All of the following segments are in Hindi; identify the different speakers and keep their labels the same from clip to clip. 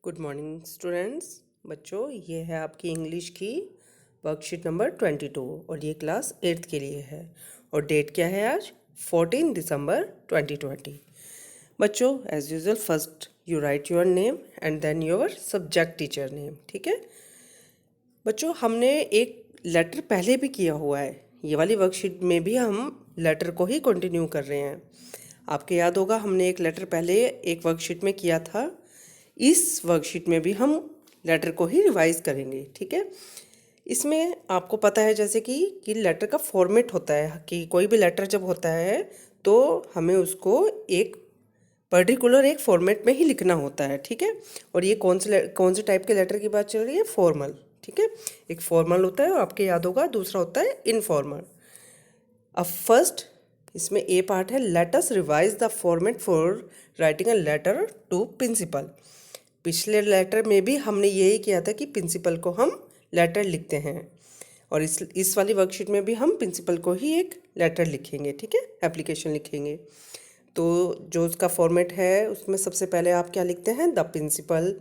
Speaker 1: Good morning students. बच्चों, ये है आपकी इंग्लिश की वर्कशीट नंबर 22 और ये क्लास 8th के लिए है। और डेट क्या है आज? 14 दिसंबर 2020। बच्चों, as usual first you write your name and then your subject teacher name. ठीक है बच्चों, हमने एक लेटर पहले भी किया हुआ है। ये वाली वर्कशीट में भी हम लेटर को ही कंटिन्यू कर रहे हैं। आपके याद होगा हमने एक लेटर पहले एक वर्कशीट में किया था। इस वर्कशीट में भी हम लेटर को ही रिवाइज करेंगे। ठीक है, इसमें आपको पता है जैसे कि लेटर का फॉर्मेट होता है कि कोई भी लेटर जब होता है तो हमें उसको एक पर्टिकुलर एक फॉर्मेट में ही लिखना होता है। ठीक है, और ये कौन से टाइप के लेटर की बात चल रही है? फॉर्मल। ठीक है, एक फॉर्मल होता है और आपके याद होगा दूसरा होता है इनफॉर्मल। अब फर्स्ट इसमें ए पार्ट है, let us revise the format for writing a letter to principal. पिछले लेटर में भी हमने यही किया था कि प्रिंसिपल को हम लेटर लिखते हैं और इस वाली वर्कशीट में भी हम प्रिंसिपल को ही एक लेटर लिखेंगे। ठीक है, एप्लीकेशन लिखेंगे। तो जो उसका फॉर्मेट है उसमें सबसे पहले आप क्या लिखते हैं? द प्रिंसिपल,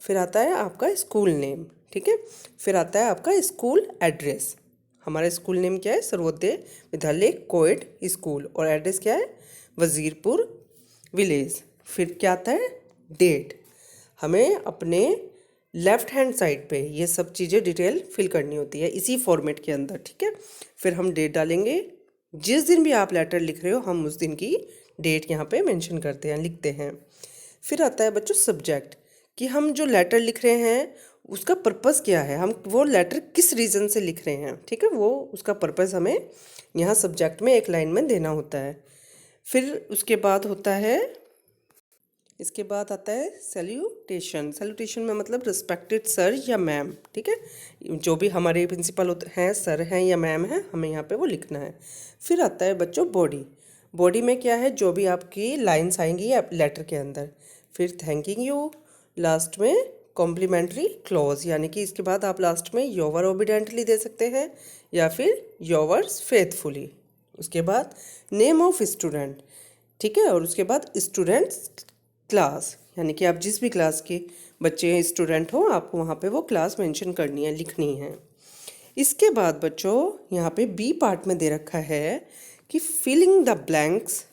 Speaker 1: फिर आता है आपका स्कूल नेम। ठीक है, फिर आता है आपका स्कूल एड्रेस। हमारा स्कूल नेम क्या है? सर्वोदय विद्यालय कोएड स्कूल, और एड्रेस क्या है? वजीरपुर विलेज। फिर क्या आता है? डेट। हमें अपने लेफ़्ट हैंड साइड पे ये सब चीज़ें डिटेल फिल करनी होती है इसी फॉर्मेट के अंदर। ठीक है, फिर हम डेट डालेंगे। जिस दिन भी आप लेटर लिख रहे हो हम उस दिन की डेट यहाँ पे मेंशन करते हैं, लिखते हैं। फिर आता है बच्चों सब्जेक्ट, कि हम जो लेटर लिख रहे हैं उसका पर्पस क्या है, हम वो लेटर किस रीज़न से लिख रहे हैं। ठीक है, वो उसका पर्पस हमें यहाँ सब्जेक्ट में एक लाइन में देना होता है। फिर उसके बाद होता है, इसके बाद आता है सैल्यूटेशन। सैल्यूटेशन में मतलब रिस्पेक्टेड सर या मैम। ठीक है, जो भी हमारे प्रिंसिपल हैं, सर हैं या मैम हैं, हमें यहाँ पे वो लिखना है। फिर आता है बच्चों बॉडी। बॉडी में क्या है? जो भी आपकी लाइंस आएंगी लेटर के अंदर। फिर थैंकिंग यू, लास्ट में कॉम्प्लीमेंट्री क्लॉज, यानी कि इसके बाद आप लास्ट में योवर ओबीडेंटली दे सकते हैं या फिर योवर्स फेथफुली। उसके बाद नेम ऑफ स्टूडेंट। ठीक है, और उसके बाद स्टूडेंट्स क्लास, यानी कि आप जिस भी क्लास के बच्चे हैं, स्टूडेंट हो, आपको वहाँ पे वो क्लास मेंशन करनी है, लिखनी है। इसके बाद बच्चों यहाँ पे बी पार्ट में दे रखा है कि filling the blanks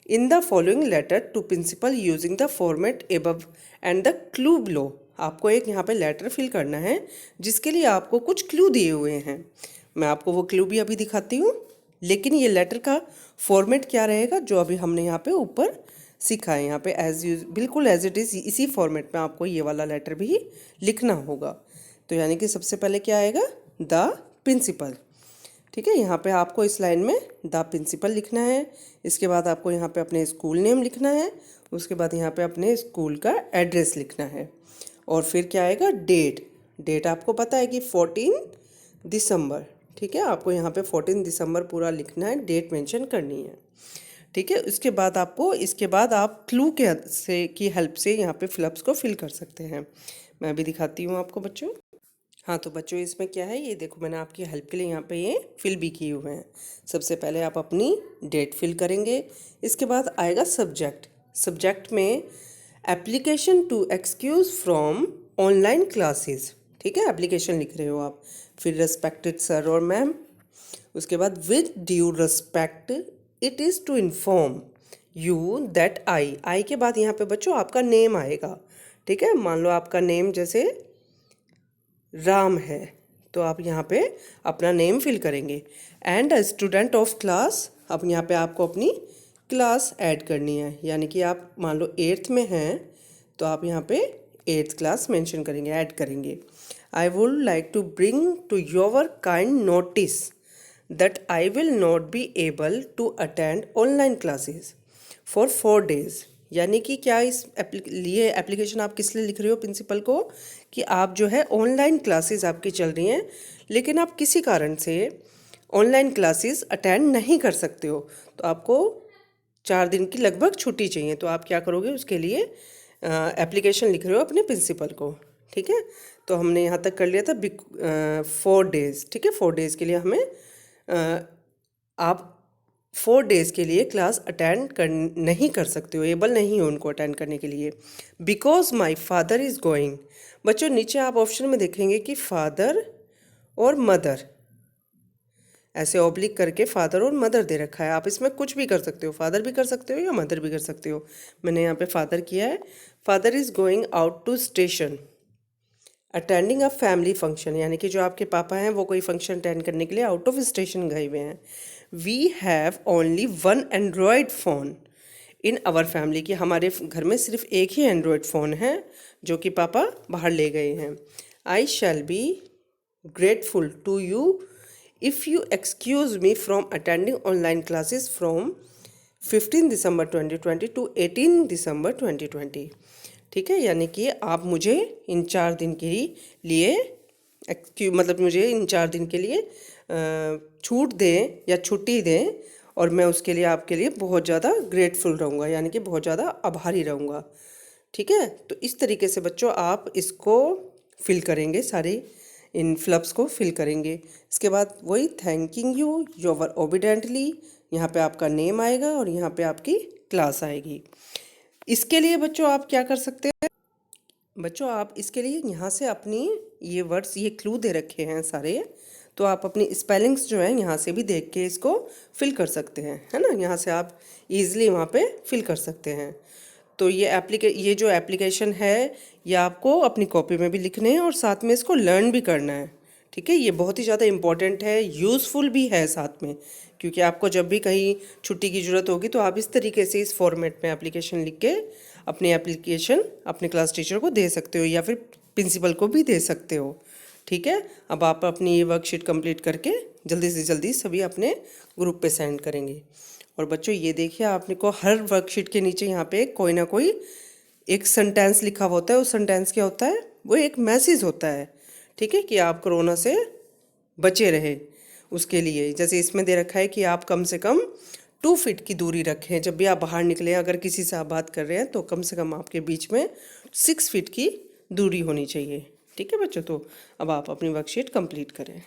Speaker 1: in the following letter to principal using the format above and the clue below. आपको एक यहाँ पे लेटर फिल करना है जिसके लिए आपको कुछ क्लू दिए हुए हैं। मैं आपको वो क्लू भी अभी दिखाती हूँ, लेकिन ये लेटर का फॉर्मेट क्या रहेगा जो अभी हमने यहाँ पे ऊपर सीखा है। यहाँ पे बिल्कुल एज इट इज़ इसी फॉर्मेट में आपको ये वाला लेटर भी लिखना होगा। तो यानी कि सबसे पहले क्या आएगा? The principal. ठीक है, यहाँ पे आपको इस लाइन में द प्रिंसिपल लिखना है। इसके बाद आपको यहाँ पे अपने स्कूल नेम लिखना है। उसके बाद यहाँ पे अपने स्कूल का एड्रेस लिखना है। और फिर क्या आएगा? डेट। डेट आपको पता है कि 14 दिसंबर। ठीक है, आपको यहाँ पे 14 दिसंबर पूरा लिखना है, डेट मेंशन करनी है। ठीक है, इसके बाद आप क्लू की हेल्प से यहाँ पे फिलअप्स को फिल कर सकते हैं। मैं अभी दिखाती हूँ आपको बच्चों। हाँ, तो बच्चों इसमें क्या है, ये देखो मैंने आपकी हेल्प के लिए यहाँ पे ये फिल भी किए हुए हैं। सबसे पहले आप अपनी डेट फिल करेंगे। इसके बाद आएगा सब्जेक्ट। सब्जेक्ट में application to excuse from online classes. ठीक है, एप्लीकेशन लिख रहे हो आप। फिर रेस्पेक्टेड सर और मैम। उसके बाद with due respect it is to inform you that I के बाद यहाँ पे बच्चों आपका नेम आएगा। ठीक है, मान लो आपका नेम जैसे राम है तो आप यहाँ पे अपना नेम फिल करेंगे। And a student of class, अब यहाँ पे आपको अपनी क्लास ऐड करनी है, यानी कि आप मान लो 8th में हैं तो आप यहाँ पे 8th क्लास मेंशन करेंगे, ऐड करेंगे। I would like to bring to your kind notice that I will not be able to attend online classes for 4 days। यानी कि क्या इस लिए एप्लीकेशन आप किस लिए लिख रहे हो प्रिंसिपल को? कि आप जो है ऑनलाइन क्लासेस आपकी चल रही हैं लेकिन आप किसी कारण से ऑनलाइन क्लासेस अटेंड नहीं कर सकते हो, तो आपको 4 दिन की लगभग छुट्टी चाहिए। तो आप क्या करोगे? उसके लिए एप्लीकेशन लिख रहे हो अपने प्रिंसिपल को। ठीक है, तो हमने यहाँ तक कर लिया था 4 डेज़। ठीक है, 4 डेज़ के लिए हमें आप 4 डेज़ के लिए क्लास अटेंड कर नहीं कर सकते हो, एबल नहीं हो उनको अटेंड करने के लिए। Because my father is going. बच्चों नीचे आप ऑप्शन में देखेंगे कि फादर और मदर, ऐसे ऑब्लिक करके फादर और मदर दे रखा है। आप इसमें कुछ भी कर सकते हो, फादर भी कर सकते हो या मदर भी कर सकते हो। मैंने यहाँ पे फादर किया है। Father is going out to station attending a family function, यानी कि जो आपके पापा हैं वो कोई फंक्शन अटेंड करने के लिए आउट ऑफ स्टेशन गए हुए हैं। We have only 1 Android phone in our family, कि हमारे घर में सिर्फ एक ही एंड्रॉयड फ़ोन है जो कि पापा बाहर ले गए हैं। I shall be grateful to you if you excuse me from attending online classes from 15 December 2020 to 18 December 2020। ठीक है, यानी कि आप मुझे इन 4 दिन के लिए मतलब मुझे इन 4 दिन के लिए छूट दें या छुट्टी दें, और मैं उसके लिए आपके लिए बहुत ज़्यादा ग्रेटफुल रहूँगा, यानी कि बहुत ज़्यादा आभारी रहूँगा। ठीक है, तो इस तरीके से बच्चों आप इसको फिल करेंगे, सारे इन फ्लप्स को फिल करेंगे। इसके बाद वही थैंकिंग यू योर ओबिडेंटली, यहाँ पे आपका नेम आएगा और यहाँ पे आपकी क्लास आएगी। इसके लिए बच्चों आप क्या कर सकते हैं, बच्चों आप इसके लिए यहाँ से अपनी ये वर्ड्स, ये क्लू दे रखे हैं सारे, तो आप अपनी स्पेलिंग्स जो है यहाँ से भी देख के इसको फिल कर सकते हैं, है ना। यहाँ से आप इजीली वहाँ पे फिल कर सकते हैं। तो ये जो एप्लीकेशन है ये आपको अपनी कॉपी में भी लिखने हैं और साथ में इसको लर्न भी करना है। ठीक है, ये बहुत ही ज़्यादा इम्पॉर्टेंट है, यूज़फुल भी है साथ में, क्योंकि आपको जब भी कहीं छुट्टी की ज़रूरत होगी तो आप इस तरीके से इस फॉर्मेट में एप्लीकेशन लिख के अपनी एप्लीकेशन अपने क्लास टीचर को दे सकते हो या फिर प्रिंसिपल को भी दे सकते हो। ठीक है, अब आप अपनी ये वर्कशीट कंप्लीट करके जल्दी से जल्दी सभी अपने ग्रुप पे सेंड करेंगे। और बच्चों ये देखिए, आपने को हर वर्कशीट के नीचे यहाँ पे कोई ना कोई एक सेंटेंस लिखा होता है। उस सेंटेंस क्या होता है, वो एक मैसेज होता है। ठीक है, कि आप कोरोना से बचे रहे, उसके लिए जैसे इसमें दे रखा है कि आप कम से कम 2 फीट की दूरी रखें जब भी आप बाहर निकलें। अगर किसी से आप बात कर रहे हैं तो कम से कम आपके बीच में 6 फीट की दूरी होनी चाहिए। ठीक है बच्चों, तो अब आप अपनी वर्कशीट कंप्लीट करें।